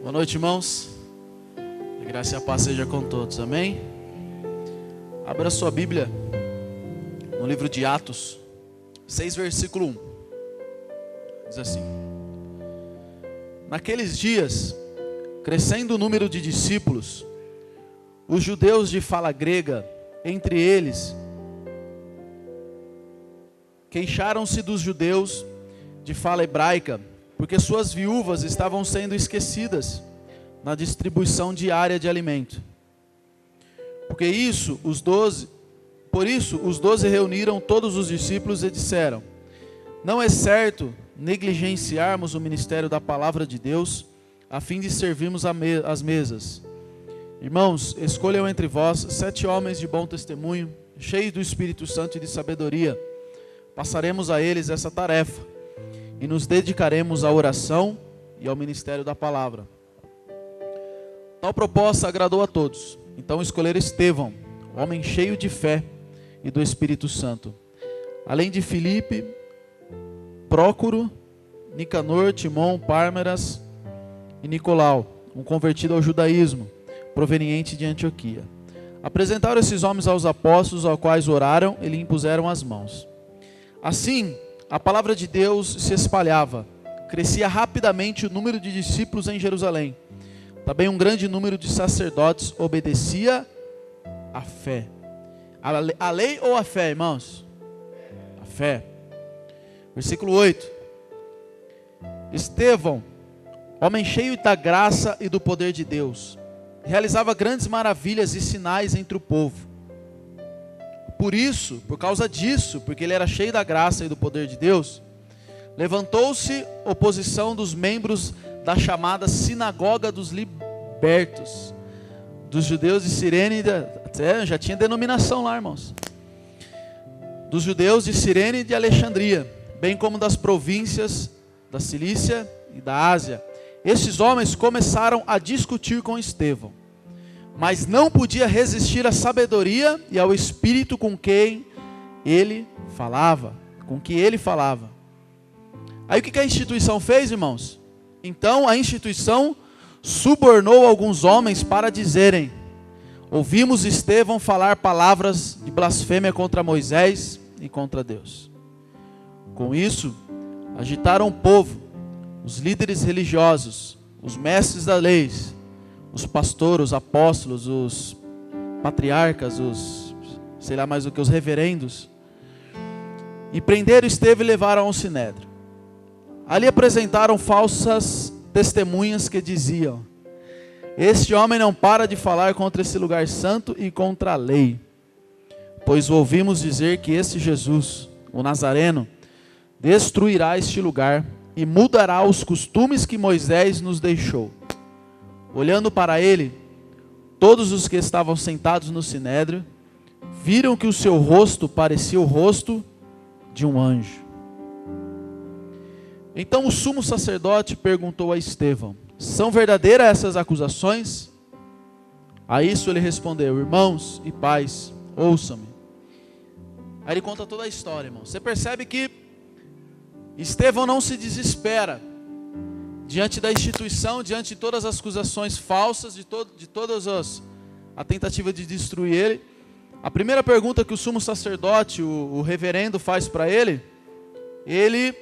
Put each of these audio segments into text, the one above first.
Boa noite, irmãos. A graça e a paz seja com todos, amém? Abra sua Bíblia no livro de Atos 6, versículo 1. Diz assim: Naqueles dias, crescendo o número de discípulos, os judeus de fala grega, entre eles, queixaram-se dos judeus de fala hebraica, porque suas viúvas estavam sendo esquecidas na distribuição diária de alimento. Por isso, os 12 reuniram todos os discípulos e disseram: Não é certo negligenciarmos o ministério da palavra de Deus, a fim de servirmos as mesas. Irmãos, escolham entre vós 7 homens de bom testemunho, cheios do Espírito Santo e de sabedoria. Passaremos a eles essa tarefa e nos dedicaremos à oração e ao ministério da palavra. Tal proposta agradou a todos. Então escolheram Estevão, homem cheio de fé e do Espírito Santo, além de Filipe, Prócoro, Nicanor, Timon, Pármenas e Nicolau, um convertido ao judaísmo, proveniente de Antioquia. Apresentaram esses homens aos apóstolos, aos quais oraram e lhe impuseram as mãos. Assim, a palavra de Deus se espalhava, crescia rapidamente o número de discípulos em Jerusalém. Também um grande número de sacerdotes obedecia à fé. A lei ou a fé, irmãos? A fé. Versículo 8. Estevão, homem cheio da graça e do poder de Deus, realizava grandes maravilhas e sinais entre o povo. Por causa disso, porque ele era cheio da graça e do poder de Deus, levantou-se oposição dos membros da chamada Sinagoga dos Libertos, dos judeus de Cirene, já tinha denominação lá, irmãos, dos judeus de Cirene e de Alexandria, bem como das províncias da Cilícia e da Ásia. Estes homens começaram a discutir com Estevão, mas não podia resistir à sabedoria e ao espírito com que ele falava. Aí o que a instituição fez, irmãos? Então a instituição subornou alguns homens para dizerem: ouvimos Estevão falar palavras de blasfêmia contra Moisés e contra Deus. Com isso, agitaram o povo, os líderes religiosos, os mestres da lei, os pastores, os apóstolos, os patriarcas, os reverendos, e prenderam Estevão e levaram ao sinédrio. Ali apresentaram falsas testemunhas que diziam: este homem não para de falar contra esse lugar santo e contra a lei, pois ouvimos dizer que este Jesus, o Nazareno, destruirá este lugar e mudará os costumes que Moisés nos deixou. Olhando para ele, todos os que estavam sentados no sinédrio viram que o seu rosto parecia o rosto de um anjo. Então o sumo sacerdote perguntou a Estevão: são verdadeiras essas acusações? A isso ele respondeu: irmãos e pais, ouçam-me. Aí ele conta toda a história, irmão. Você percebe que Estevão não se desespera diante da instituição, diante de todas as acusações falsas, de todas a tentativa de destruir ele. A primeira pergunta que o sumo sacerdote, o reverendo, faz para ele, ele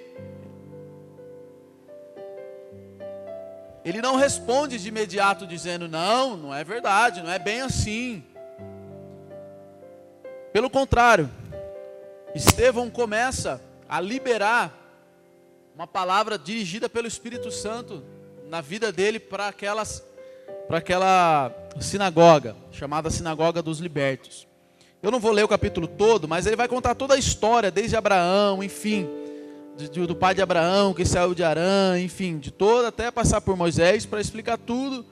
não responde de imediato dizendo: não é verdade, não é bem assim. Pelo contrário, Estevão começa a liberar uma palavra dirigida pelo Espírito Santo na vida dele para aquela sinagoga, chamada Sinagoga dos Libertos. Eu não vou ler o capítulo todo, mas ele vai contar toda a história, desde Abraão, enfim, do pai de Abraão, que saiu de Harã, enfim, de toda, até passar por Moisés, para explicar tudo.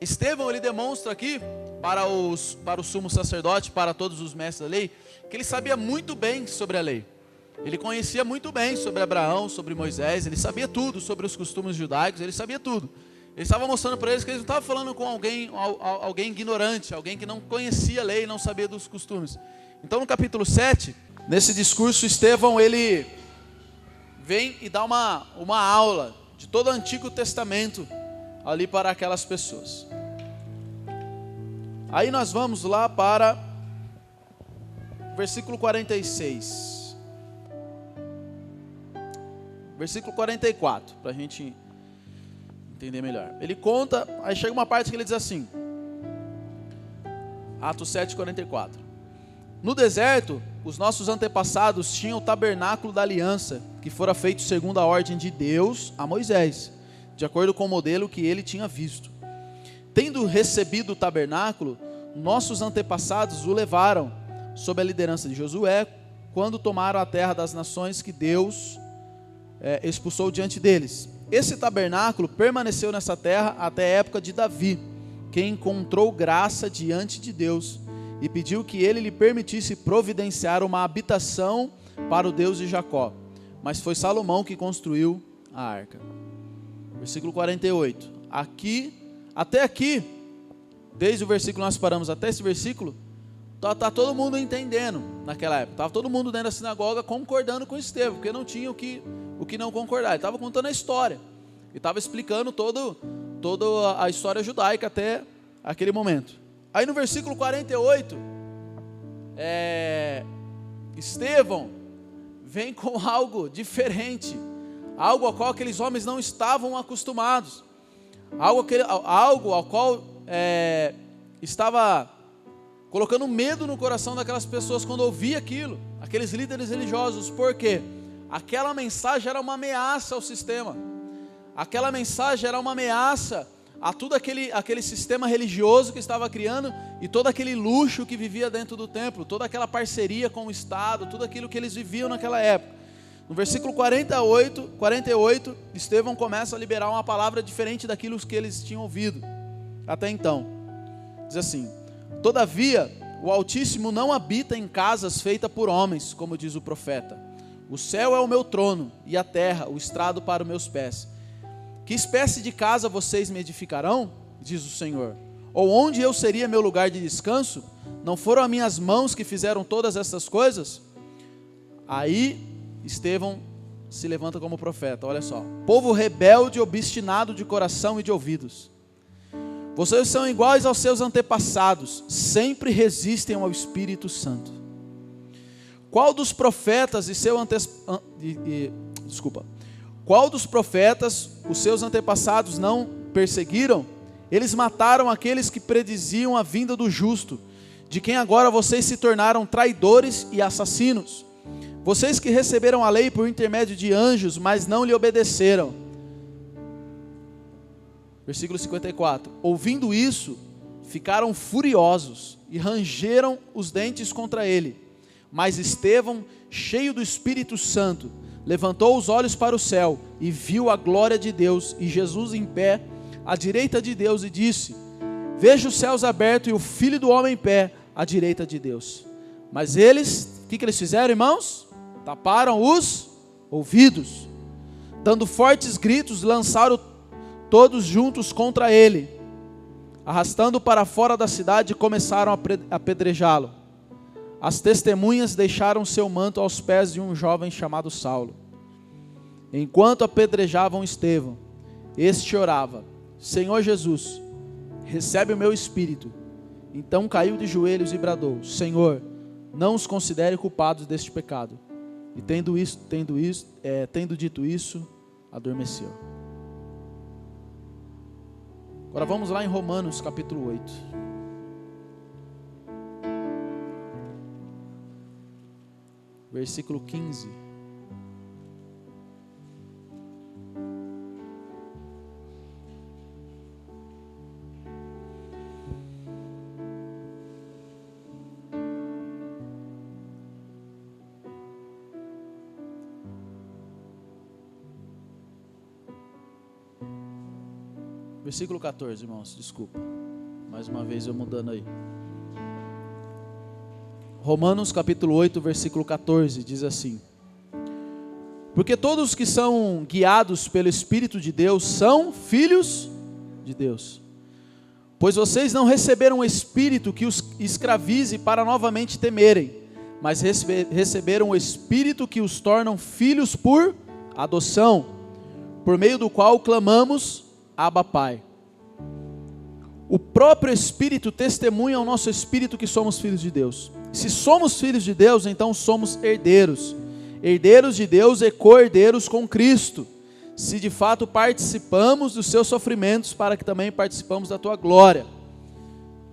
Estevão demonstra aqui para o sumo sacerdote, para todos os mestres da lei, que ele sabia muito bem sobre a lei. Ele conhecia muito bem sobre Abraão, sobre Moisés, ele sabia tudo sobre os costumes judaicos, ele sabia tudo. Ele estava mostrando para eles que eles não estavam falando com alguém ignorante, alguém que não conhecia a lei e não sabia dos costumes. Então no capítulo 7, nesse discurso, Estevão, ele vem e dá uma aula de todo o Antigo Testamento ali para aquelas pessoas. Aí nós vamos lá para versículo 46. Versículo 44, para a gente entender melhor. Ele conta, aí chega uma parte que ele diz assim, Atos 7, 44. No deserto, os nossos antepassados tinham o tabernáculo da aliança, que fora feito segundo a ordem de Deus a Moisés, de acordo com o modelo que ele tinha visto. Tendo recebido o tabernáculo, nossos antepassados o levaram, sob a liderança de Josué, quando tomaram a terra das nações que Deus expulsou diante deles. Esse tabernáculo permaneceu nessa terra até a época de Davi, que encontrou graça diante de Deus e pediu que ele lhe permitisse providenciar uma habitação para o Deus de Jacó. Mas foi Salomão que construiu a arca. Versículo 48. Até aqui, desde o versículo que nós paramos até esse versículo, está todo mundo entendendo naquela época. Estava todo mundo dentro da sinagoga concordando com Estevão, porque não tinha o que não concordar. Ele estava contando a história. E estava explicando toda a história judaica até aquele momento. Aí no versículo 48, Estevão vem com algo diferente, algo ao qual aqueles homens não estavam acostumados, algo ao qual estava colocando medo no coração daquelas pessoas quando ouvia aquilo, aqueles líderes religiosos. Por quê? Aquela mensagem era uma ameaça ao sistema, aquela mensagem era uma ameaça a tudo aquele sistema religioso que estava criando e todo aquele luxo que vivia dentro do templo, toda aquela parceria com o Estado, tudo aquilo que eles viviam naquela época. No versículo 48, Estevão começa a liberar uma palavra diferente daquilo que eles tinham ouvido até então. Diz assim: todavia, o Altíssimo não habita em casas feitas por homens, como diz o profeta. O céu é o meu trono e a terra o estrado para os meus pés. Que espécie de casa vocês me edificarão? Diz o Senhor. Ou onde eu seria meu lugar de descanso? Não foram as minhas mãos que fizeram todas essas coisas? Aí Estevão se levanta como profeta. Olha só: povo rebelde, obstinado de coração e de ouvidos, vocês são iguais aos seus antepassados, sempre resistem ao Espírito Santo. Qual dos profetas Qual dos profetas os seus antepassados não perseguiram? Eles mataram aqueles que prediziam a vinda do justo, de quem agora vocês se tornaram traidores e assassinos. Vocês que receberam a lei por intermédio de anjos, mas não lhe obedeceram. Versículo 54. Ouvindo isso, ficaram furiosos e rangeram os dentes contra ele. Mas Estevão, cheio do Espírito Santo, levantou os olhos para o céu e viu a glória de Deus e Jesus em pé à direita de Deus, e disse: vejo os céus abertos e o Filho do Homem em pé à direita de Deus. Mas eles, o que eles fizeram, irmãos? Taparam os ouvidos, dando fortes gritos, lançaram todos juntos contra ele, arrastando-o para fora da cidade, e começaram a apedrejá-lo. As testemunhas deixaram seu manto aos pés de um jovem chamado Saulo. Enquanto apedrejavam Estevão, este orava: Senhor Jesus, recebe o meu espírito. Então caiu de joelhos e bradou: Senhor, não os considere culpados deste pecado. E tendo dito isso, adormeceu. Agora vamos lá em Romanos capítulo 8. Versículo 15. Versículo 14, irmãos, desculpa. Mais uma vez eu mudando aí. Romanos capítulo 8, versículo 14, diz assim: porque todos que são guiados pelo Espírito de Deus são filhos de Deus. Pois vocês não receberam um espírito que os escravize para novamente temerem, mas receberam o Espírito que os tornam filhos por adoção, por meio do qual clamamos: Abba, Pai. O próprio Espírito testemunha ao nosso espírito que somos filhos de Deus. Se somos filhos de Deus, então somos herdeiros. Herdeiros de Deus e co-herdeiros com Cristo. Se de fato participamos dos seus sofrimentos, para que também participamos da tua glória.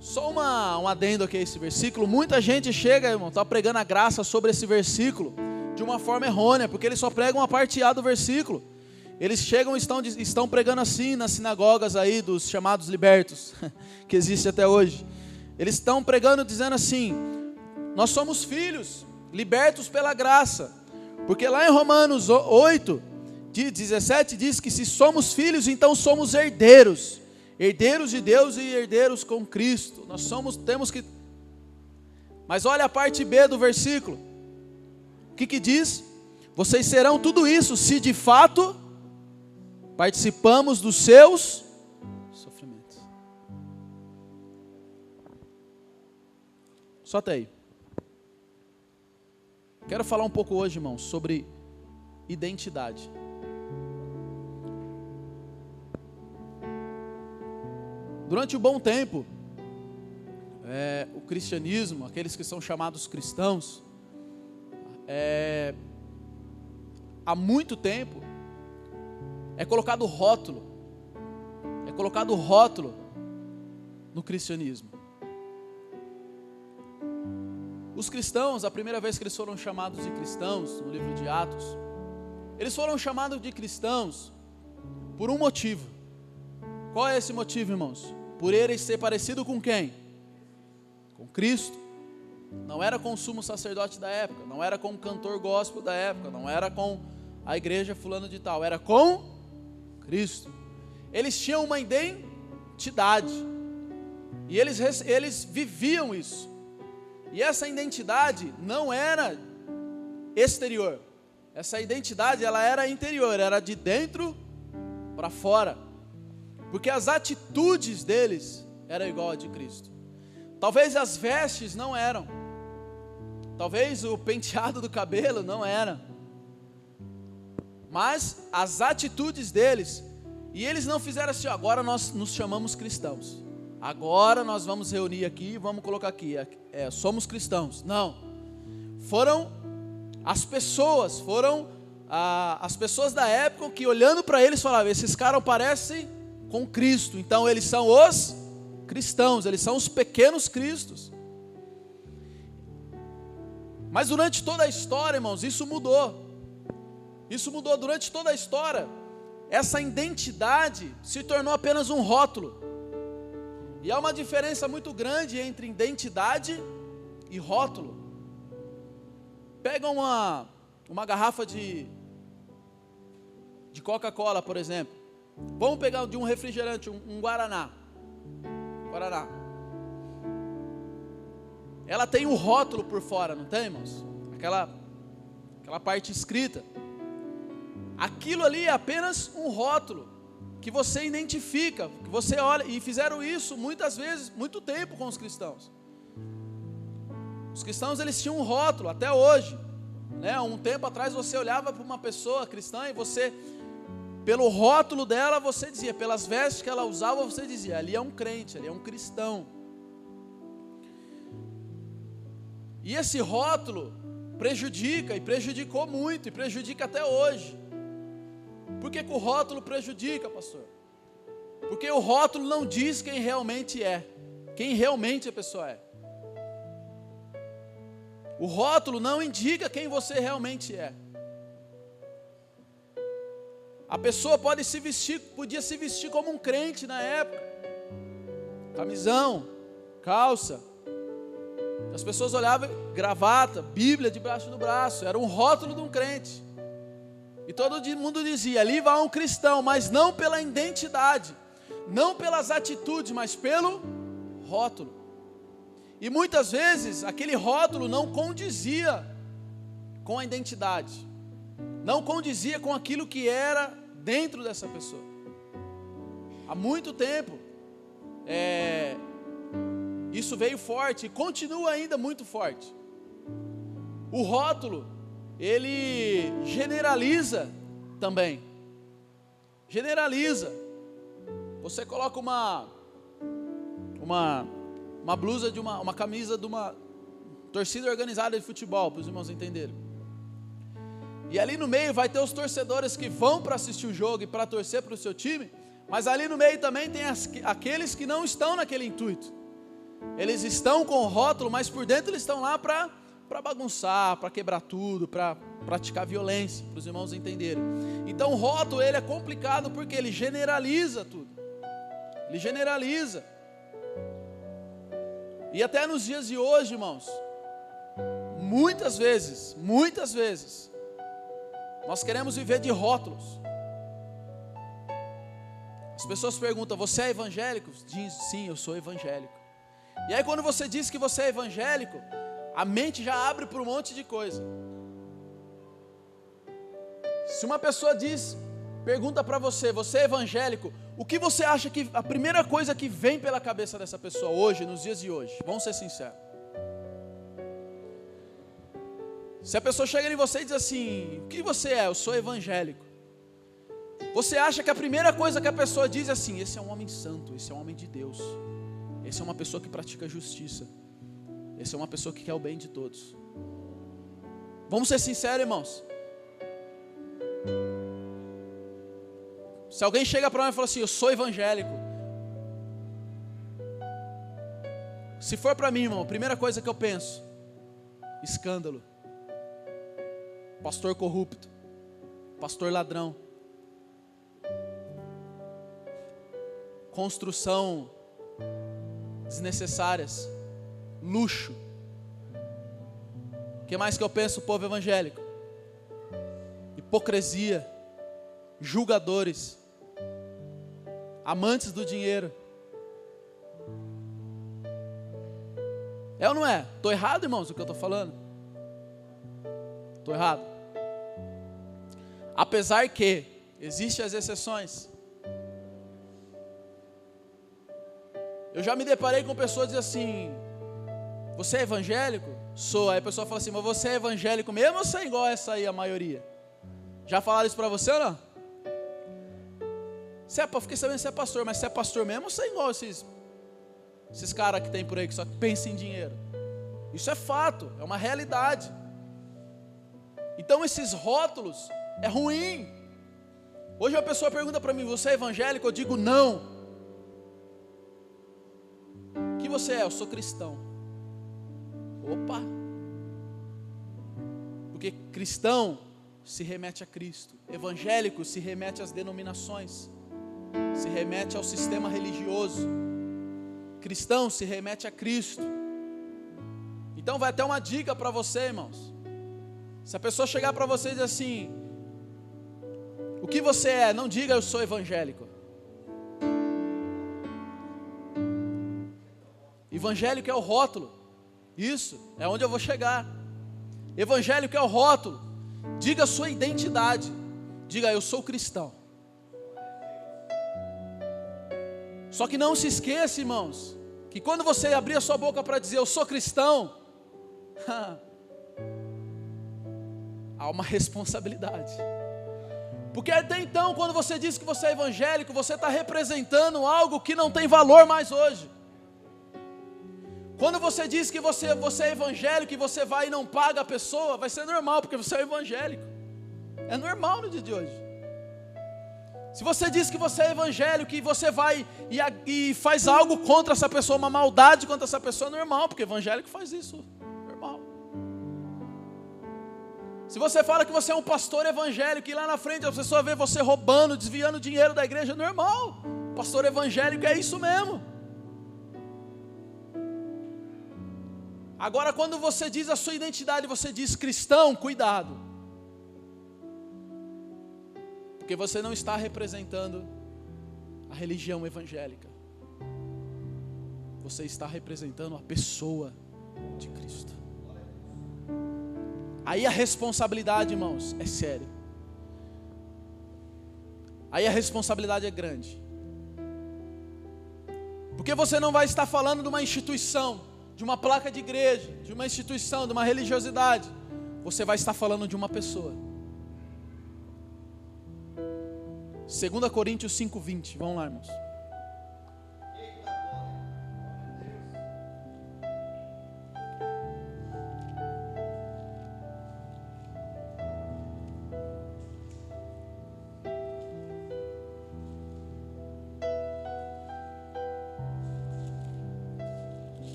Só um adendo aqui a esse versículo. Muita gente chega, irmão, está pregando a graça sobre esse versículo de uma forma errônea, porque eles só pregam a parte A do versículo. Eles chegam e estão pregando assim nas sinagogas aí dos chamados libertos, que existe até hoje. Eles estão pregando dizendo assim: nós somos filhos, libertos pela graça. Porque lá em Romanos 8, 17 diz que se somos filhos, então somos herdeiros. Herdeiros de Deus e herdeiros com Cristo. Temos que... Mas olha a parte B do versículo. O que diz? Vocês serão tudo isso se de fato participamos dos seus sofrimentos. Só até aí. Quero falar um pouco hoje, irmãos, sobre identidade. Durante um bom tempo, o cristianismo, aqueles que são chamados cristãos, há muito tempo, é colocado rótulo no cristianismo. Os cristãos, a primeira vez que eles foram chamados de cristãos, no livro de Atos, eles foram chamados de cristãos por um motivo. Qual é esse motivo, irmãos? Por eles ser parecido com quem? Com Cristo. Não era com o sumo sacerdote da época, não era com o cantor gospel da época, não era com a igreja fulano de tal, era com Cristo. Eles tinham uma identidade, e eles viviam isso. E essa identidade não era exterior, essa identidade ela era interior, era de dentro para fora. Porque as atitudes deles eram igual a de Cristo. Talvez as vestes não eram. Talvez o penteado do cabelo não era. Mas as atitudes deles. E eles não fizeram assim: agora nós nos chamamos cristãos. Agora nós vamos reunir aqui e vamos colocar aqui. Somos cristãos. Não. Foram as pessoas da época que olhando para eles falavam: esses caras parecem com Cristo, então eles são os cristãos, eles são os pequenos cristos. Mas durante toda a história, irmãos, isso mudou durante toda a história. Essa identidade se tornou apenas um rótulo, e há uma diferença muito grande entre identidade e rótulo. Pega uma garrafa de Coca-Cola, por exemplo. Vamos pegar de um refrigerante, um Guaraná. Ela tem um rótulo por fora, não tem, irmãos? Aquela parte escrita. Aquilo ali é apenas um rótulo que você identifica, que você olha. E fizeram isso muitas vezes, muito tempo com os cristãos. Os cristãos, eles tinham um rótulo até hoje, né? Um tempo atrás você olhava para uma pessoa cristã e você, pelo rótulo dela, você dizia, pelas vestes que ela usava, você dizia: ali é um crente, ali é um cristão. E esse rótulo prejudica, e prejudicou muito, e prejudica até hoje. Por que o rótulo prejudica, pastor? Porque o rótulo não diz quem realmente a pessoa é. O rótulo não indica quem você realmente é. A pessoa podia se vestir como um crente na época, camisão, calça. As pessoas olhavam, gravata, Bíblia debaixo do braço, era um rótulo de um crente. E todo mundo dizia: ali vai um cristão, mas não pela identidade, não pelas atitudes, mas pelo rótulo. E muitas vezes aquele rótulo não condizia com a identidade, não condizia com aquilo que era dentro dessa pessoa. Há muito tempo, isso veio forte e continua ainda muito forte. O rótulo, ele generaliza também. Generaliza. Você coloca uma blusa de uma camisa de uma torcida organizada de futebol, para os irmãos entenderem. E ali no meio vai ter os torcedores que vão para assistir o jogo e para torcer para o seu time, mas ali no meio também tem aqueles que não estão naquele intuito. Eles estão com o rótulo, mas por dentro eles estão lá para bagunçar, para quebrar tudo, para praticar violência, para os irmãos entenderem. Então o rótulo ele é complicado porque ele generaliza tudo. Ele generaliza. E até nos dias de hoje, irmãos, muitas vezes, nós queremos viver de rótulos. As pessoas perguntam, você é evangélico? Diz, sim, eu sou evangélico. E aí quando você diz que você é evangélico, a mente já abre para um monte de coisa. Se uma pessoa pergunta para você, você é evangélico, o que você acha que a primeira coisa que vem pela cabeça dessa pessoa hoje, nos dias de hoje? Vamos ser sinceros. Se a pessoa chega em você e diz assim, o que você é? Eu sou evangélico. Você acha que a primeira coisa que a pessoa diz é assim, esse é um homem santo, esse é um homem de Deus, esse é uma pessoa que pratica justiça, esse é uma pessoa que quer o bem de todos. Vamos ser sinceros, irmãos. Se alguém chega para mim e fala assim, eu sou evangélico. Se for para mim, irmão, a primeira coisa que eu penso, escândalo. Pastor corrupto, pastor ladrão, construção desnecessárias, luxo. O que mais que eu penso, povo evangélico? Hipocrisia, julgadores, amantes do dinheiro. É ou não é? Estou errado, irmãos, o que eu estou falando? Estou errado? Apesar que existem as exceções. Eu já me deparei com pessoas que dizem assim, você é evangélico? Sou. Aí a pessoa fala assim, mas você é evangélico mesmo ou você é igual a essa aí, a maioria? Já falaram isso para você ou não? Fiquei sabendo que você é pastor, mas você é pastor mesmo ou você é igual a esses caras que tem por aí que só pensam em dinheiro? Isso é fato, é uma realidade. Então esses rótulos é ruim. Hoje uma pessoa pergunta para mim, você é evangélico? Eu digo não. O que você é? Eu sou cristão. Opa! Porque cristão se remete a Cristo. Evangélico se remete às denominações. Se remete ao sistema religioso. Cristão se remete a Cristo. Então vai ter uma dica para você, irmãos. Se a pessoa chegar para você e dizer assim, o que você é? Não diga eu sou evangélico. Evangélico é o rótulo. Isso, é onde eu vou chegar. Evangélico é o rótulo. Diga a sua identidade. Diga, eu sou cristão. Só que não se esqueça, irmãos, que quando você abrir a sua boca para dizer eu sou cristão, há uma responsabilidade. Porque até então, quando você diz que você é evangélico, você está representando algo que não tem valor mais hoje. Quando você diz que você é evangélico e você vai e não paga a pessoa, vai ser normal, porque você é evangélico. É normal no dia de hoje. Se você diz que você é evangélico e você vai e faz algo contra essa pessoa, uma maldade contra essa pessoa, é normal, porque evangélico faz isso. Normal. Se você fala que você é um pastor evangélico e lá na frente a pessoa vê você roubando, desviando dinheiro da igreja, é normal. Pastor evangélico é isso mesmo. Agora, quando você diz a sua identidade, você diz cristão, cuidado. Porque você não está representando a religião evangélica. Você está representando a pessoa de Cristo. Aí a responsabilidade, irmãos, é séria. Aí a responsabilidade é grande. Porque você não vai estar falando de uma instituição, de uma placa de igreja, de uma instituição, de uma religiosidade. Você vai estar falando de uma pessoa. 2 Coríntios 5:20, vamos lá, irmãos.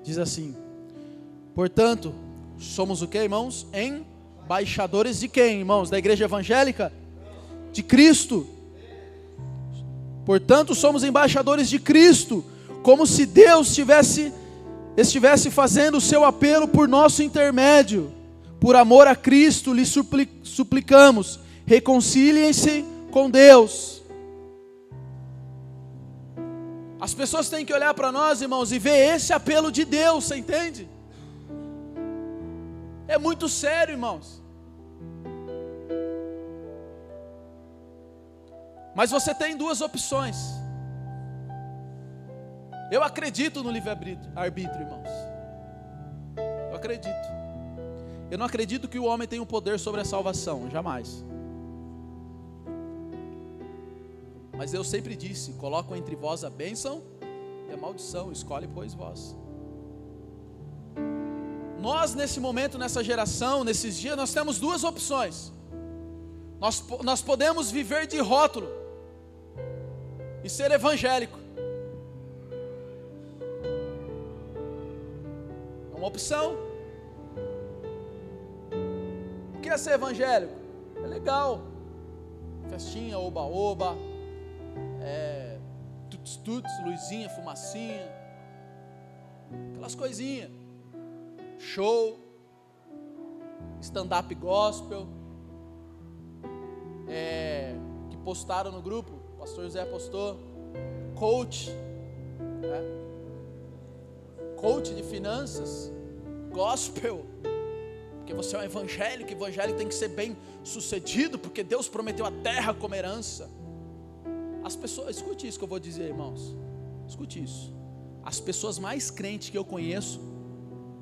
Diz assim: portanto, somos o que, irmãos? Embaixadores de quem, irmãos? Da igreja evangélica? De Cristo. Portanto, somos embaixadores de Cristo, como se Deus estivesse fazendo o seu apelo por nosso intermédio. Por amor a Cristo, lhe suplicamos, reconciliem-se com Deus. As pessoas têm que olhar para nós, irmãos, e ver esse apelo de Deus, você entende? É muito sério, irmãos. Mas você tem duas opções. Eu acredito no livre-arbítrio, irmãos. Eu acredito. Eu não acredito que o homem tenha o poder sobre a salvação, jamais. Mas eu sempre disse: coloco entre vós a bênção e a maldição, escolhe, pois, vós. Nós, nesse momento, nessa geração, nesses dias, nós temos duas opções. Nós podemos viver de rótulo e ser evangélico. É uma opção. O que é ser evangélico? É legal. Festinha, oba-oba, tuts-tuts, luzinha, fumacinha, aquelas coisinhas. Show, stand-up gospel, que postaram no grupo, o pastor Zé postou, coach, coach de finanças, gospel, porque você é um evangélico, o evangelho tem que ser bem sucedido, porque Deus prometeu a terra como herança. As pessoas, escute isso que eu vou dizer, irmãos, escute isso, as pessoas mais crentes que eu conheço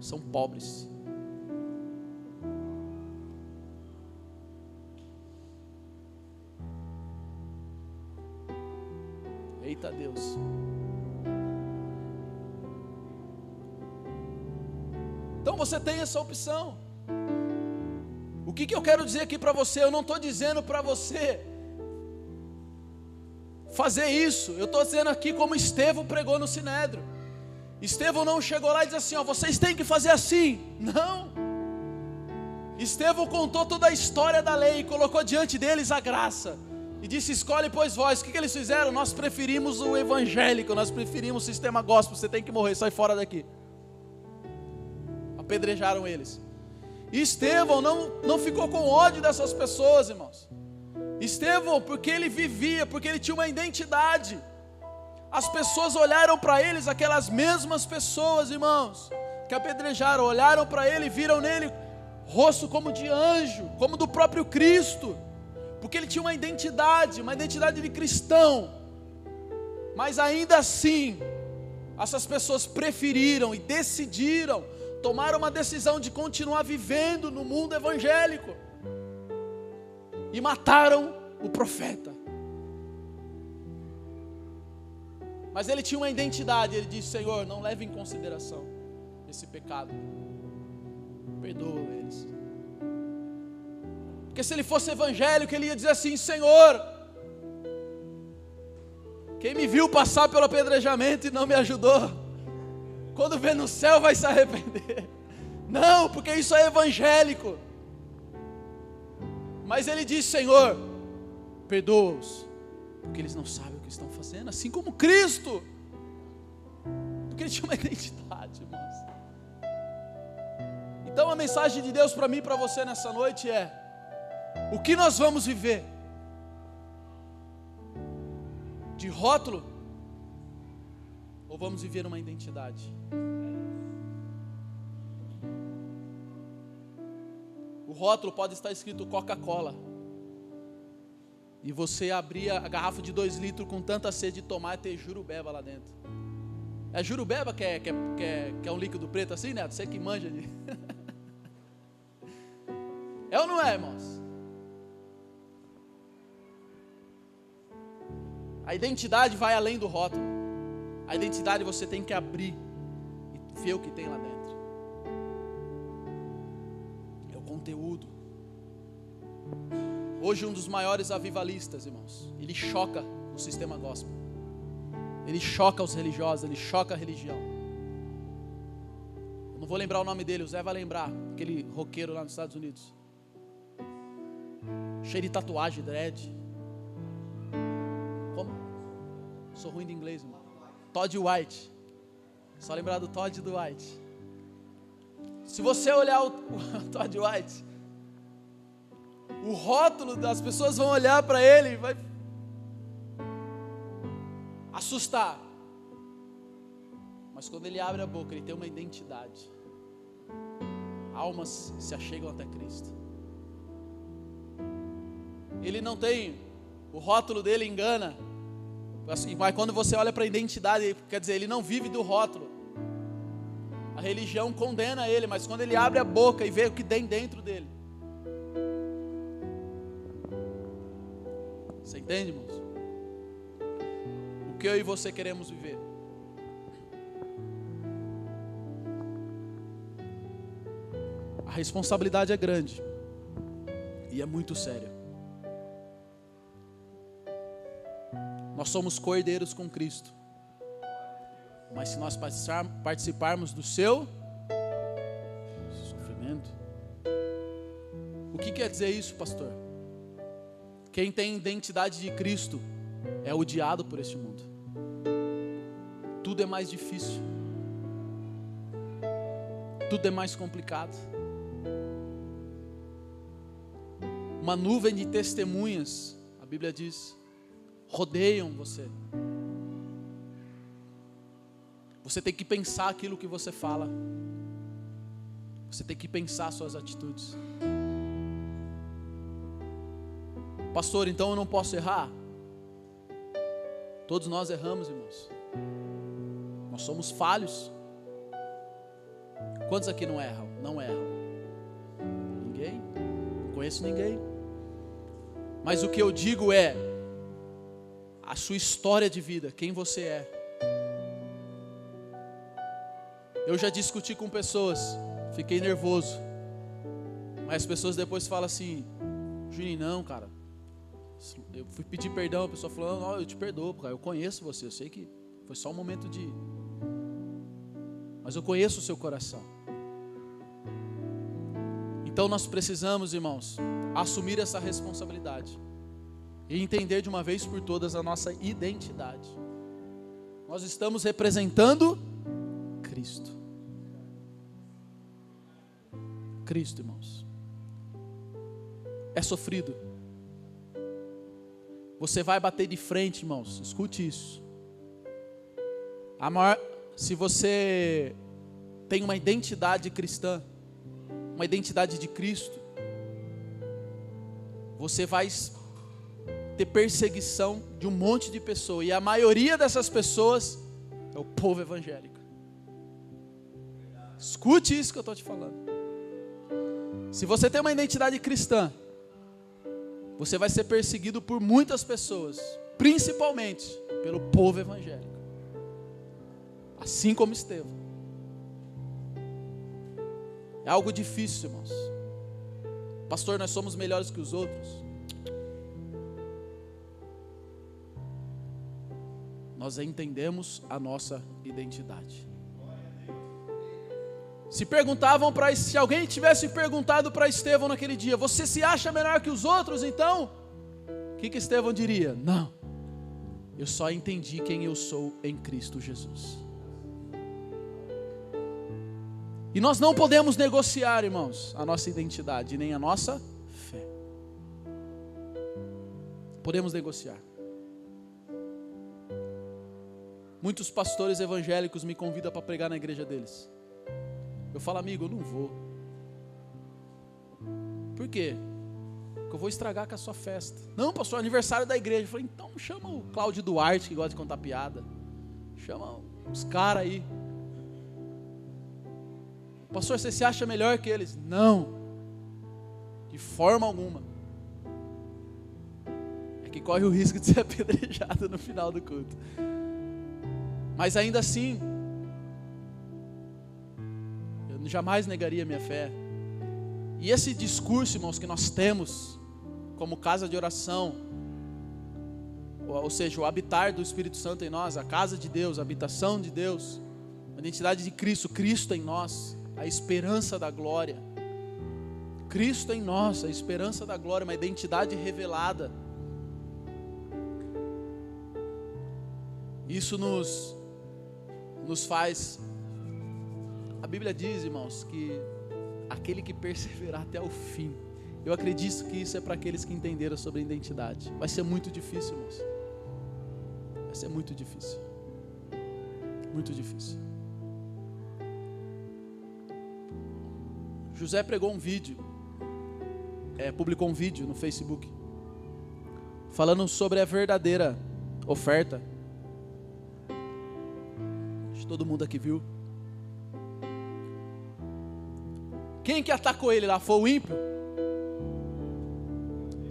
são pobres. Eita Deus. Então você tem essa opção. O que eu quero dizer aqui para você? Eu não estou dizendo para você fazer isso. Eu estou dizendo aqui como Estevão pregou no Sinédrio. Estevão não chegou lá e disse assim: ó, vocês têm que fazer assim. Não. Estevão contou toda a história da lei e colocou diante deles a graça. E disse: escolhe, pois, vós. O que eles fizeram? Nós preferimos o evangélico, nós preferimos o sistema gospel. Você tem que morrer, sai fora daqui. Apedrejaram eles. E Estevão não ficou com ódio dessas pessoas, irmãos. Estevão, porque ele vivia, porque ele tinha uma identidade. As pessoas olharam para eles, aquelas mesmas pessoas, irmãos, que apedrejaram, olharam para ele e viram nele rosto como de anjo, como do próprio Cristo, porque ele tinha uma identidade de cristão. Mas ainda assim, essas pessoas preferiram e decidiram, tomaram uma decisão de continuar vivendo no mundo evangélico, e mataram o profeta. Mas ele tinha uma identidade, ele disse: Senhor, não leve em consideração esse pecado, perdoa eles. Porque se ele fosse evangélico, ele ia dizer assim: Senhor, quem me viu passar pelo apedrejamento e não me ajudou, quando vê no céu vai se arrepender. Não, porque isso é evangélico. Mas ele disse: Senhor, perdoa-os, porque eles não sabem o que estão fazendo, assim como Cristo, porque ele tinha uma identidade, irmãos. Então a mensagem de Deus para mim e para você nessa noite é: o que nós vamos viver? De rótulo? Ou vamos viver uma identidade? O rótulo pode estar escrito Coca-Cola, e você abrir a garrafa de 2 litros com tanta sede de tomar e ter jurubeba lá dentro. É jurubeba que é um líquido preto assim, né? Você que manja de... É ou não é, irmãos? A identidade vai além do rótulo. A identidade você tem que abrir e ver o que tem lá dentro. É o conteúdo. Hoje um dos maiores avivalistas, irmãos, ele choca o sistema gospel. Ele choca os religiosos, ele choca a religião. não vou lembrar o nome dele, o Zé vai lembrar, aquele roqueiro lá nos Estados Unidos, cheio de tatuagem, dread. Como? Sou ruim de inglês, irmão. Todd White. Só lembrar do Todd do White. Se você olhar o Todd White, o rótulo das pessoas vão olhar para ele e vai assustar. Mas quando ele abre a boca, ele tem uma identidade. Almas se achegam até Cristo. Ele não tem, o rótulo dele engana. Mas quando você olha para a identidade, quer dizer, ele não vive do rótulo. A religião condena ele, mas quando ele abre a boca e vê o que tem dentro dele. Você entende, irmãos? O que eu e você queremos viver? A responsabilidade é grande e é muito séria. Nós somos co-herdeiros com Cristo. Mas se nós participarmos do seu sofrimento, o que quer dizer isso, pastor? Quem tem identidade de Cristo é odiado por este mundo. Tudo é mais difícil. Tudo é mais complicado. Uma nuvem de testemunhas, a Bíblia diz, rodeiam você. Você tem que pensar aquilo que você fala. Você tem que pensar suas atitudes. Pastor, então eu não posso errar? Todos nós erramos, irmãos. Nós somos falhos. Quantos aqui não erram? Não erram? Ninguém? Não conheço ninguém. Mas o que eu digo é a sua história de vida, quem você é. Eu já discuti com pessoas, fiquei nervoso, mas as pessoas depois falam assim: Juninho, não, cara, eu fui pedir perdão, a pessoa falou: não, eu te perdoo, cara, eu conheço você, eu sei que foi só um momento mas eu conheço o seu coração. Então nós precisamos, irmãos, assumir essa responsabilidade e entender de uma vez por todas a nossa identidade. Nós estamos representando Cristo. Cristo, irmãos. É sofrido. Você vai bater de frente, irmãos. Escute isso. Se você tem uma identidade cristã, uma identidade de Cristo, você vai ter perseguição de um monte de pessoas. E a maioria dessas pessoas é o povo evangélico. Escute isso que eu estou te falando. Se você tem uma identidade cristã, você vai ser perseguido por muitas pessoas, principalmente pelo povo evangélico. Assim como Estevão. É algo difícil, irmãos. Pastor, nós somos melhores que os outros. Nós entendemos a nossa identidade. Se alguém tivesse perguntado para Estevão naquele dia: você se acha melhor que os outros então? O que Estevão diria? Não, eu só entendi quem eu sou em Cristo Jesus. E nós não podemos negociar, irmãos, a nossa identidade, nem a nossa fé. Podemos negociar. Muitos pastores evangélicos me convidam para pregar na igreja deles. Eu falo: amigo, eu não vou. Por quê? Porque eu vou estragar com a sua festa. Não, pastor, aniversário da igreja. Eu falei: então chama o Cláudio Duarte, que gosta de contar piada. Chama os caras aí. Pastor, você se acha melhor que eles? Não, de forma alguma. É que corre o risco de ser apedrejado no final do culto. Mas ainda assim, eu jamais negaria minha fé. E esse discurso, irmãos, que nós temos como casa de oração, ou seja, o habitar do Espírito Santo em nós, a casa de Deus, a habitação de Deus, a identidade de Cristo, Cristo em nós, a esperança da glória. Cristo em nós, a esperança da glória, uma identidade revelada. Isso nos faz... A Bíblia diz, irmãos, que aquele que perseverar até o fim. Eu acredito que isso é para aqueles que entenderam sobre a identidade. Vai ser muito difícil, irmãos. Vai ser muito difícil. Muito difícil. José pregou um vídeo, publicou um vídeo no Facebook, falando sobre a verdadeira oferta. Acho que todo mundo aqui viu. Quem que atacou ele lá? Foi o ímpio?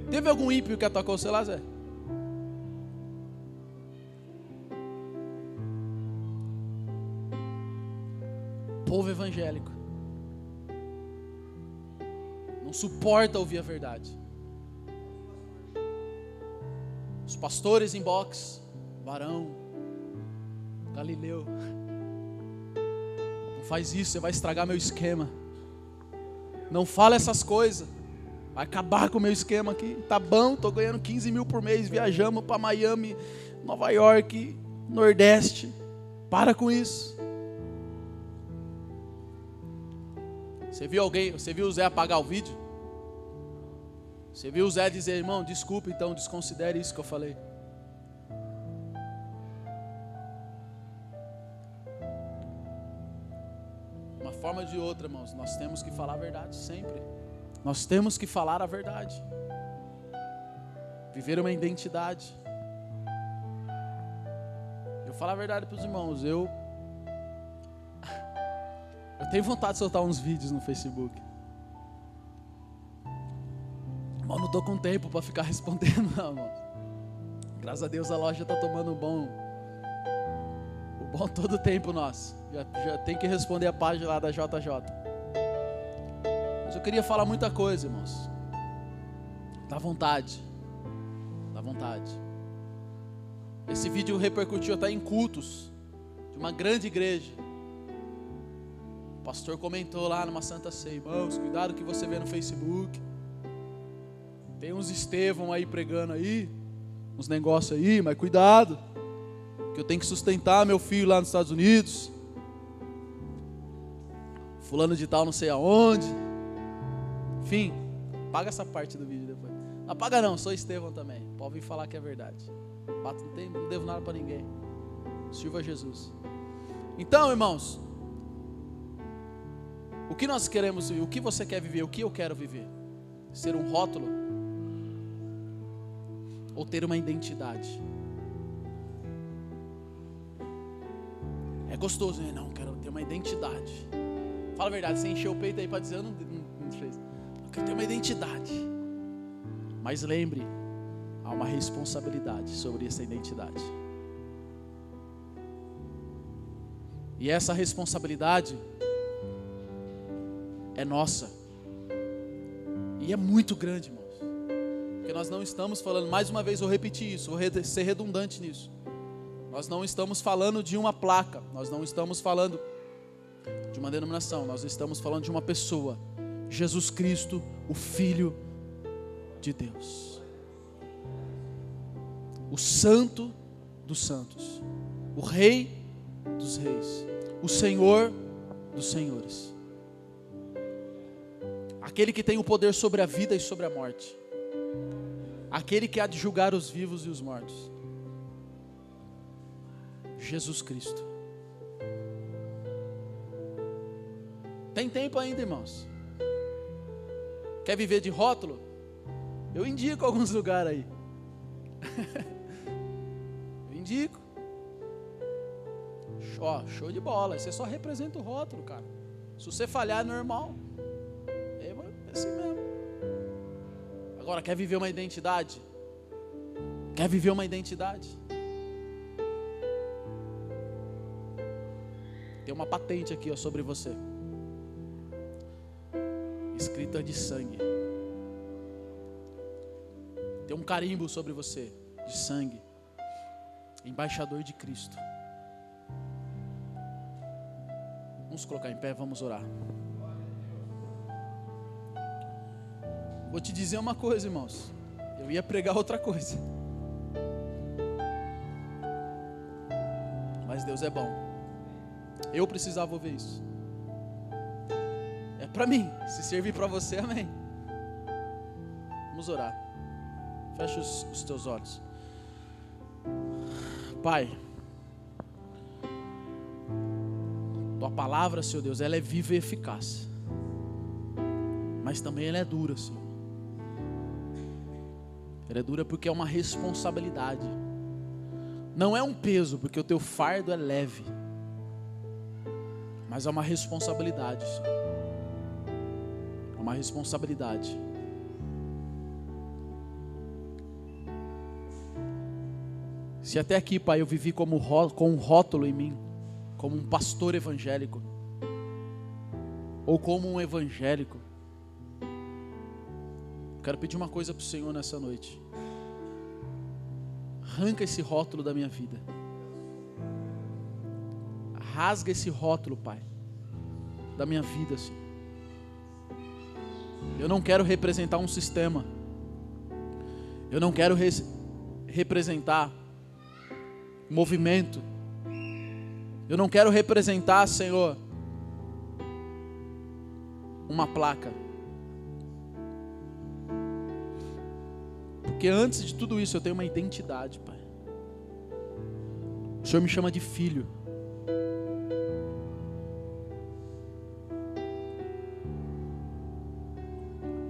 Teve algum ímpio que atacou você lá, Zé? Povo evangélico não suporta ouvir a verdade. Os pastores em box, Barão, Galileu, não faz isso, você vai estragar meu esquema. Não fala essas coisas, vai acabar com o meu esquema aqui. Tá bom, tô ganhando 15 mil por mês, viajamos para Miami, Nova York, Nordeste. Para com isso. Você viu o Zé apagar o vídeo? Você viu o Zé dizer, irmão, desculpa, então desconsidere isso que eu falei. De uma forma ou de outra, irmãos, nós temos que falar a verdade sempre. Nós temos que falar a verdade. Viver uma identidade. Eu falo a verdade para os irmãos, eu tenho vontade de soltar uns vídeos no Facebook. Mas não estou com tempo para ficar respondendo, não, irmão. Graças a Deus a loja está tomando o bom todo o tempo nosso. Já tem que responder a página lá da JJ. Mas eu queria falar muita coisa, irmãos. Dá vontade. Dá vontade. Esse vídeo repercutiu até em cultos de uma grande igreja. O pastor comentou lá numa Santa Ceia, irmãos, cuidado que você vê no Facebook. Tem uns Estevão aí pregando aí, uns negócios aí, mas cuidado, que eu tenho que sustentar meu filho lá nos Estados Unidos. Fulano de tal não sei aonde. Enfim, apaga essa parte do vídeo depois. Não apaga não, sou Estevão também. Pode vir falar que é verdade. Não devo nada para ninguém. Sirva a Jesus. Então, irmãos, o que nós queremos viver? O que você quer viver? O que eu quero viver? Ser um rótulo? Ou ter uma identidade? É gostoso, né? Não, quero ter uma identidade. Fala a verdade, você encheu o peito aí para dizer, eu não fez. Eu quero ter uma identidade. Mas lembre, há uma responsabilidade sobre essa identidade. E essa responsabilidade é nossa. E é muito grande, irmãos. Porque nós não estamos falando, mais uma vez eu repeti isso, vou ser redundante nisso. Nós não estamos falando de uma placa, nós não estamos falando de uma denominação, nós estamos falando de uma pessoa, Jesus Cristo, o Filho de Deus. O Santo dos Santos, o Rei dos Reis, o Senhor dos Senhores. Aquele que tem o poder sobre a vida e sobre a morte. Aquele que há de julgar os vivos e os mortos. Jesus Cristo. Tem tempo ainda, irmãos. Quer viver de rótulo? Eu indico alguns lugares aí. Eu indico. Show de bola. Você só representa o rótulo, cara. Se você falhar é normal. É assim mesmo. Agora, quer viver uma identidade? Quer viver uma identidade? Tem uma patente aqui, ó, sobre você. Escrita de sangue. Tem um carimbo sobre você, de sangue. Embaixador de Cristo. Vamos colocar em pé, vamos orar. Vou te dizer uma coisa, irmãos. Eu ia pregar outra coisa. Mas Deus é bom. Eu precisava ouvir isso. É para mim. Se servir para você, amém. Vamos orar. Fecha os teus olhos. Pai, Tua palavra, Senhor Deus, ela é viva e eficaz. Mas também ela é dura, Senhor. Ela é dura porque é uma responsabilidade. Não é um peso, porque o teu fardo é leve. Mas é uma responsabilidade, Senhor. É uma responsabilidade. Se até aqui, Pai, eu vivi com um rótulo em mim, como um pastor evangélico, ou como um evangélico, quero pedir uma coisa para o Senhor nessa noite. Arranca esse rótulo da minha vida. Rasga esse rótulo, Pai, da minha vida, Senhor. Eu não quero representar um sistema. Eu não quero representar movimento. Eu não quero representar, Senhor, uma placa. Porque antes de tudo isso eu tenho uma identidade, Pai. O Senhor me chama de filho.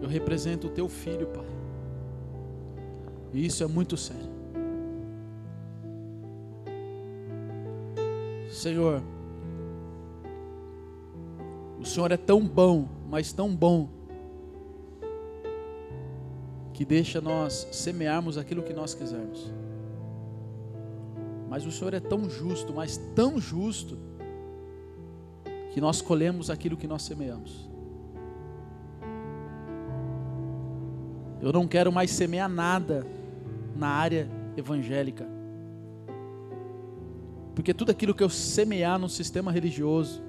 Eu represento o Teu Filho, Pai. E isso é muito sério. Senhor, o Senhor é tão bom, mas tão bom, que deixa nós semearmos aquilo que nós quisermos. Mas o Senhor é tão justo, mas tão justo, que nós colhemos aquilo que nós semeamos. Eu não quero mais semear nada na área evangélica. Porque tudo aquilo que eu semear no sistema religioso,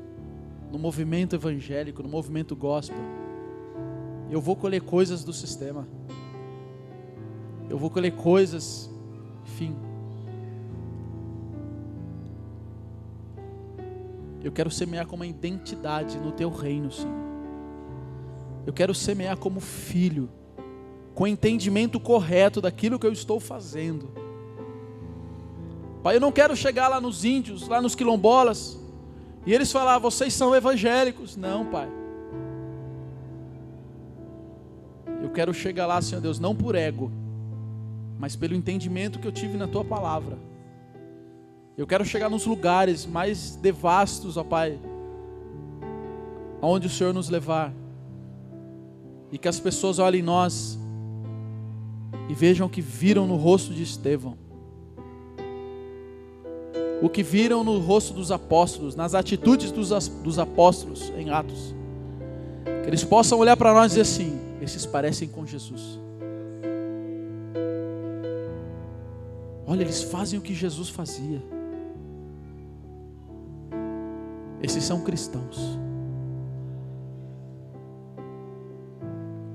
no movimento evangélico, no movimento gospel, eu vou colher coisas do sistema. Eu vou colher coisas, enfim. Eu quero semear com uma identidade no Teu reino, Senhor. Eu quero semear como filho, com o entendimento correto daquilo que eu estou fazendo. Pai, eu não quero chegar lá nos índios, lá nos quilombolas, e eles falar, vocês são evangélicos. Não, Pai. Eu quero chegar lá, Senhor Deus, não por ego, mas pelo entendimento que eu tive na Tua palavra. Eu quero chegar nos lugares mais devastos, ó Pai, aonde o Senhor nos levar, e que as pessoas olhem em nós e vejam o que viram no rosto de Estevão, o que viram no rosto dos apóstolos, nas atitudes dos apóstolos em Atos, que eles possam olhar para nós e dizer assim, esses parecem com Jesus. Olha, eles fazem o que Jesus fazia. Esses são cristãos.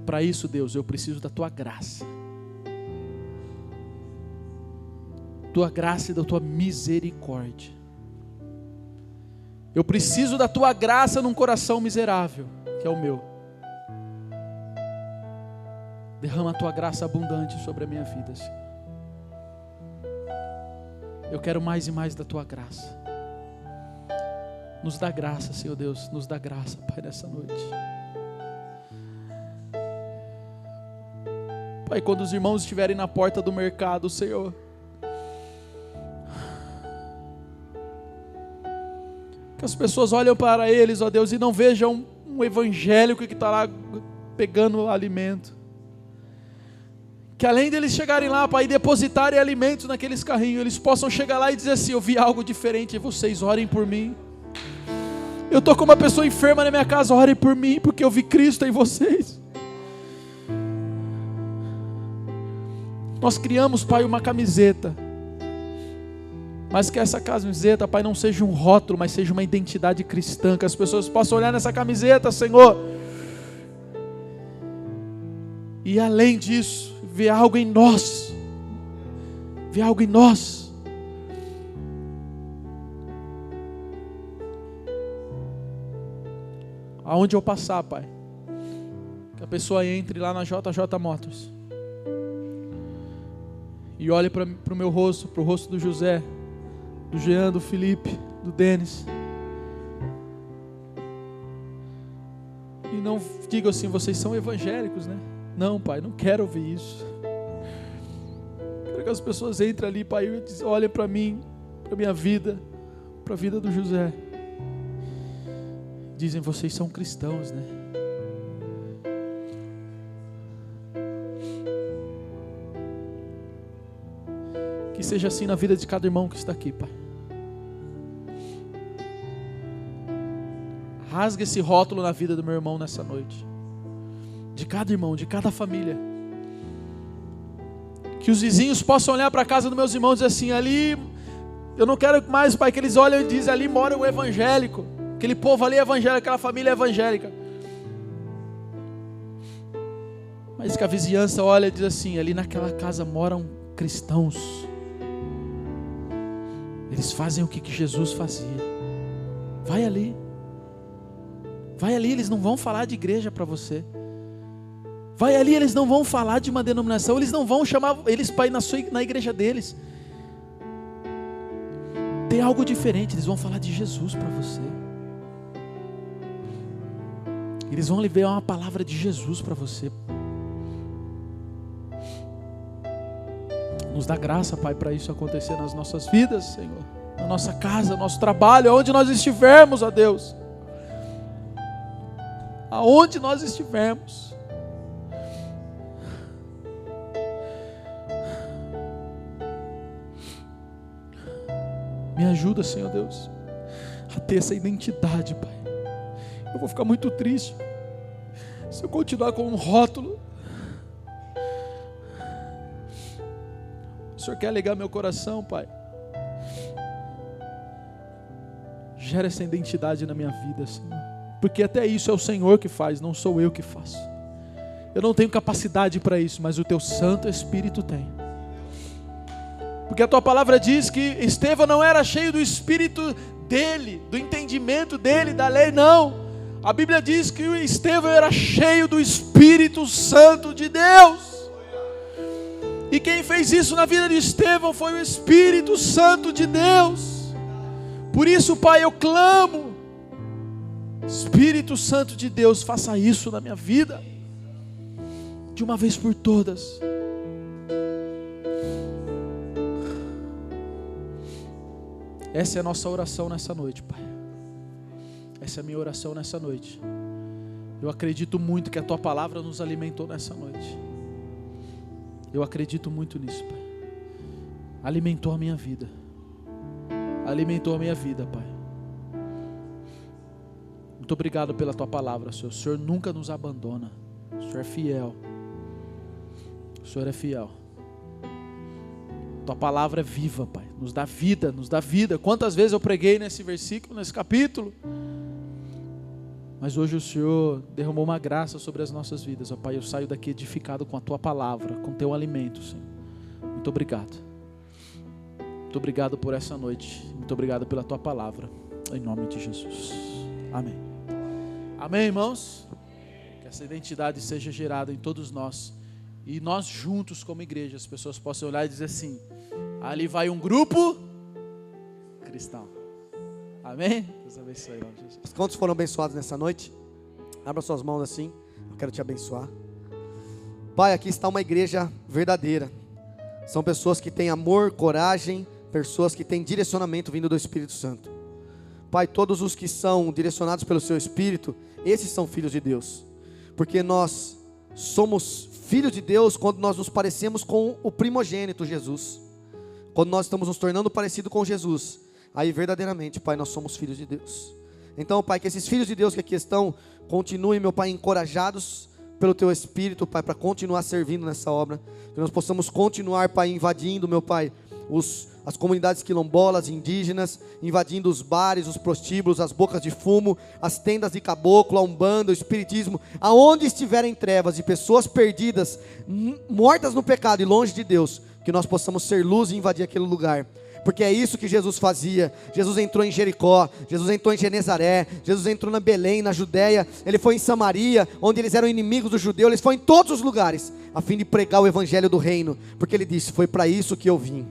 Para isso, Deus, eu preciso da Tua graça. Tua graça e da Tua misericórdia. Eu preciso da Tua graça num coração miserável, que é o meu. Derrama a Tua graça abundante sobre a minha vida, Senhor. Eu quero mais e mais da Tua graça. Nos dá graça, Senhor Deus, nos dá graça, Pai, nessa noite. Pai, quando os irmãos estiverem na porta do mercado, Senhor, que as pessoas olhem para eles, ó Deus, e não vejam um evangélico que está lá pegando alimento. Que além deles chegarem lá, Pai, e depositarem alimentos naqueles carrinhos, eles possam chegar lá e dizer assim, eu vi algo diferente, e vocês orem por mim. Eu estou com uma pessoa enferma na minha casa, orem por mim, porque eu vi Cristo em vocês. Nós criamos, Pai, uma camiseta, Mas que essa camiseta, Pai, não seja um rótulo, mas seja uma identidade cristã, que as pessoas possam olhar nessa camiseta, Senhor, e além disso, ver algo em nós, aonde eu passar, Pai, que a pessoa entre lá na JJ Motors e olhe para o meu rosto, para o rosto do José, do Jean, do Felipe, do Denis, e não diga assim: vocês são evangélicos, né? Não, Pai, não quero ouvir isso. Quero que as pessoas entrem ali, Pai, e olhem para mim, para a minha vida, para a vida do José. Dizem: vocês são cristãos, né? Que seja assim na vida de cada irmão que está aqui, Pai. Rasga esse rótulo na vida do meu irmão nessa noite. De cada irmão, de cada família. Que os vizinhos possam olhar para a casa dos meus irmãos e dizer assim: ali, eu não quero mais, Pai, que eles olhem e dizem: ali mora o evangélico. Aquele povo ali é evangélico, aquela família é evangélica. Mas que a vizinhança olha e diz assim: ali naquela casa moram cristãos. Eles fazem o que Jesus fazia. Vai ali. Vai ali, eles não vão falar de igreja para você. Vai ali, eles não vão falar de uma denominação, eles não vão chamar eles para ir na igreja deles. Tem algo diferente, eles vão falar de Jesus para você. Eles vão levar uma palavra de Jesus para você. Nos dá graça, Pai, para isso acontecer nas nossas vidas, Senhor. Na nossa casa, no nosso trabalho, aonde nós estivermos, ó Deus. Aonde nós estivermos. Me ajuda, Senhor Deus, a ter essa identidade, Pai. Eu vou ficar muito triste se eu continuar com um rótulo. O Senhor quer alegar meu coração, Pai. Gera essa identidade na minha vida, Senhor. Porque até isso é o Senhor que faz, não sou eu que faço. Eu não tenho capacidade para isso, mas o Teu Santo Espírito tem. Porque a Tua palavra diz que Estevão não era cheio do Espírito dele, do entendimento dele, da lei, não. A Bíblia diz que Estevão era cheio do Espírito Santo de Deus. E quem fez isso na vida de Estevão foi o Espírito Santo de Deus. Por isso, Pai, eu clamo: Espírito Santo de Deus, faça isso na minha vida, de uma vez por todas. Essa é a nossa oração nessa noite, Pai. Essa é a minha oração nessa noite. Eu acredito muito que a Tua palavra nos alimentou nessa noite. Eu acredito muito nisso, Pai. Alimentou a minha vida. Alimentou a minha vida, Pai. Muito obrigado pela Tua palavra, Senhor. O Senhor nunca nos abandona. O Senhor é fiel. O Senhor é fiel. Tua palavra é viva, Pai. Nos dá vida, nos dá vida. Quantas vezes eu preguei nesse versículo, nesse capítulo. Mas hoje o Senhor derramou uma graça sobre as nossas vidas, ó Pai. Eu saio daqui edificado com a Tua palavra, com o Teu alimento, Senhor. Muito obrigado. Muito obrigado por essa noite. Muito obrigado pela Tua palavra. Em nome de Jesus. Amém. Amém, irmãos? Que essa identidade seja gerada em todos nós. E nós juntos como igreja, as pessoas possam olhar e dizer assim: ali vai um grupo cristão. Amém? Deus abençoe, em nome de Jesus. Quantos foram abençoados nessa noite? Abra suas mãos assim. Eu quero te abençoar. Pai, aqui está uma igreja verdadeira. São pessoas que têm amor, coragem, pessoas que têm direcionamento vindo do Espírito Santo. Pai, todos os que são direcionados pelo Seu Espírito, esses são filhos de Deus. Porque nós somos filhos de Deus quando nós nos parecemos com o primogênito Jesus. Quando nós estamos nos tornando parecido com Jesus, aí verdadeiramente, Pai, nós somos filhos de Deus. Então, Pai, que esses filhos de Deus que aqui estão, continuem, meu Pai, encorajados pelo Teu Espírito, Pai, para continuar servindo nessa obra. Que nós possamos continuar, Pai, invadindo, meu Pai, as comunidades quilombolas, indígenas, invadindo os bares, os prostíbulos, as bocas de fumo, as tendas de caboclo, a umbanda, o espiritismo, aonde estiverem trevas e pessoas perdidas, mortas no pecado e longe de Deus, que nós possamos ser luz e invadir aquele lugar. Porque é isso que Jesus fazia. Jesus entrou em Jericó, Jesus entrou em Genezaré, Jesus entrou na Belém, na Judéia, ele foi em Samaria, onde eles eram inimigos dos judeus, ele foi em todos os lugares, a fim de pregar o evangelho do reino, porque ele disse, foi para isso que eu vim.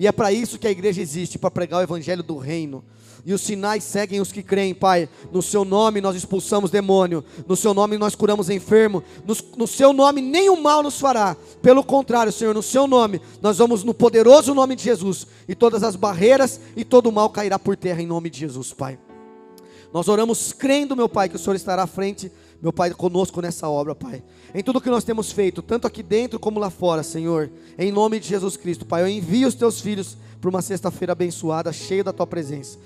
E é para isso que a igreja existe, para pregar o evangelho do reino. E os sinais seguem os que creem, Pai. No seu nome nós expulsamos demônio, no seu nome nós curamos enfermo, no seu nome nenhum mal nos fará. Pelo contrário, Senhor, no seu nome nós vamos no poderoso nome de Jesus, e todas as barreiras e todo o mal cairá por terra em nome de Jesus, Pai. Nós oramos crendo, meu Pai, que o Senhor estará à frente, meu Pai, conosco nessa obra, Pai. Em tudo que nós temos feito, tanto aqui dentro como lá fora, Senhor, em nome de Jesus Cristo, Pai, eu envio os teus filhos para uma sexta-feira abençoada, cheia da tua presença.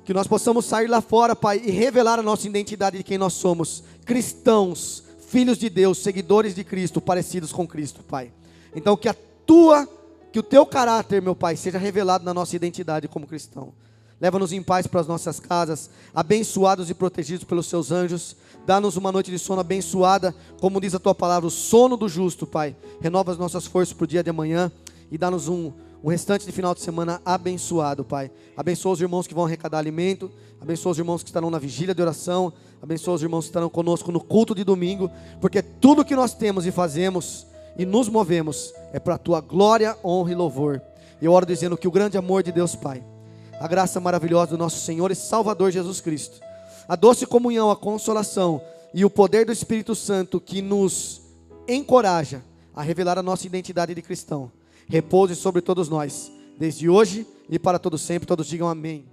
Que nós possamos sair lá fora, Pai, e revelar a nossa identidade de quem nós somos, cristãos, filhos de Deus, seguidores de Cristo, parecidos com Cristo, Pai. Então que o teu caráter, meu Pai, seja revelado na nossa identidade como cristão. Leva-nos em paz para as nossas casas, abençoados e protegidos pelos seus anjos. Dá-nos uma noite de sono abençoada, como diz a tua palavra, o sono do justo, Pai. Renova as nossas forças para o dia de amanhã e dá-nos um restante de final de semana abençoado, Pai. Abençoa os irmãos que vão arrecadar alimento, abençoa os irmãos que estarão na vigília de oração, abençoa os irmãos que estarão conosco no culto de domingo, porque tudo que nós temos e fazemos e nos movemos é para a tua glória, honra e louvor. E eu oro dizendo que o grande amor de Deus Pai, a graça maravilhosa do nosso Senhor e Salvador Jesus Cristo, a doce comunhão, a consolação e o poder do Espírito Santo que nos encoraja a revelar a nossa identidade de cristão, repouse sobre todos nós, desde hoje e para todo sempre. Todos digam amém.